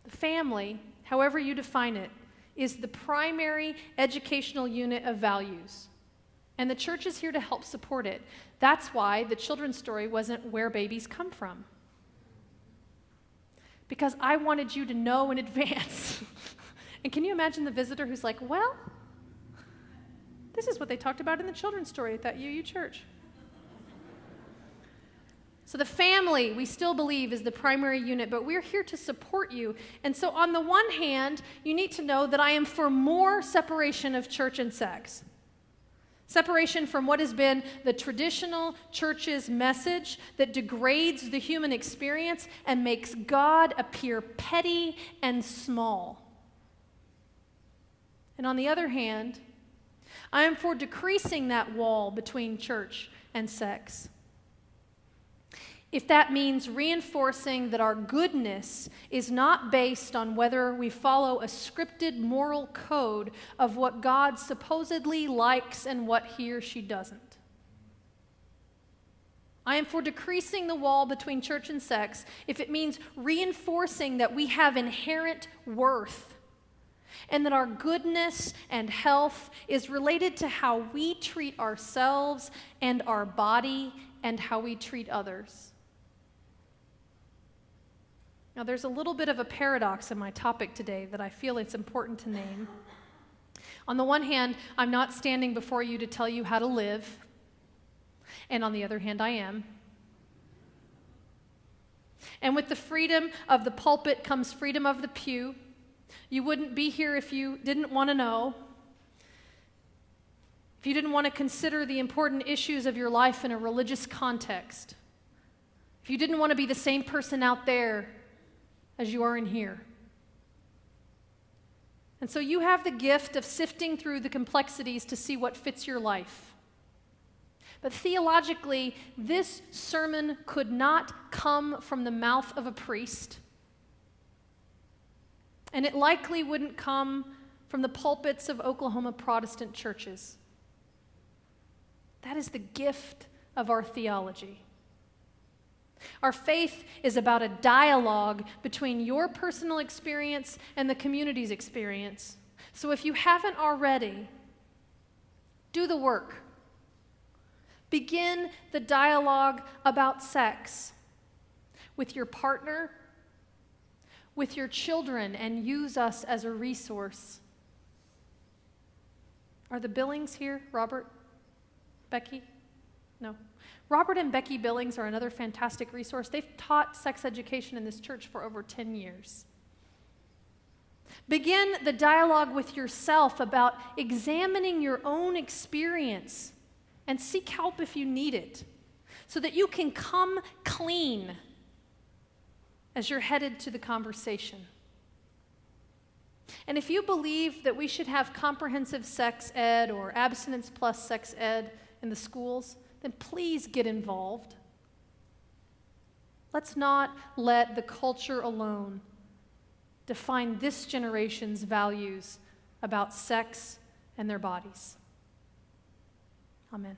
The family, however you define it, is the primary educational unit of values. And the church is here to help support it. That's why the children's story wasn't where babies come from. Because I wanted you to know in advance. And can you imagine the visitor who's like, well, this is what they talked about in the children's story at that UU church. So the family, we still believe, is the primary unit, but we're here to support you. And so on the one hand, you need to know that I am for more separation of church and sex. Separation from what has been the traditional church's message that degrades the human experience and makes God appear petty and small. And on the other hand, I am for decreasing that wall between church and sex. If that means reinforcing that our goodness is not based on whether we follow a scripted moral code of what God supposedly likes and what he or she doesn't. I am for decreasing the wall between church and sex if it means reinforcing that we have inherent worth and that our goodness and health is related to how we treat ourselves and our body and how we treat others. Now, there's a little bit of a paradox in my topic today that I feel it's important to name. On the one hand, I'm not standing before you to tell you how to live, and on the other hand, I am. And with the freedom of the pulpit comes freedom of the pew. You wouldn't be here if you didn't want to know, if you didn't want to consider the important issues of your life in a religious context, if you didn't want to be the same person out there as you are in here. And so you have the gift of sifting through the complexities to see what fits your life. But theologically, this sermon could not come from the mouth of a priest, and it likely wouldn't come from the pulpits of Oklahoma Protestant churches. That is the gift of our theology. Our faith is about a dialogue between your personal experience and the community's experience. So if you haven't already, do the work. Begin the dialogue about sex with your partner, with your children, and use us as a resource. Are the Billings here? Robert? Becky? No. Robert and Becky Billings are another fantastic resource. They've taught sex education in this church for over 10 years. Begin the dialogue with yourself about examining your own experience and seek help if you need it, so that you can come clean as you're headed to the conversation. And if you believe that we should have comprehensive sex ed or abstinence plus sex ed in the schools, then please get involved. Let's not let the culture alone define this generation's values about sex and their bodies. Amen.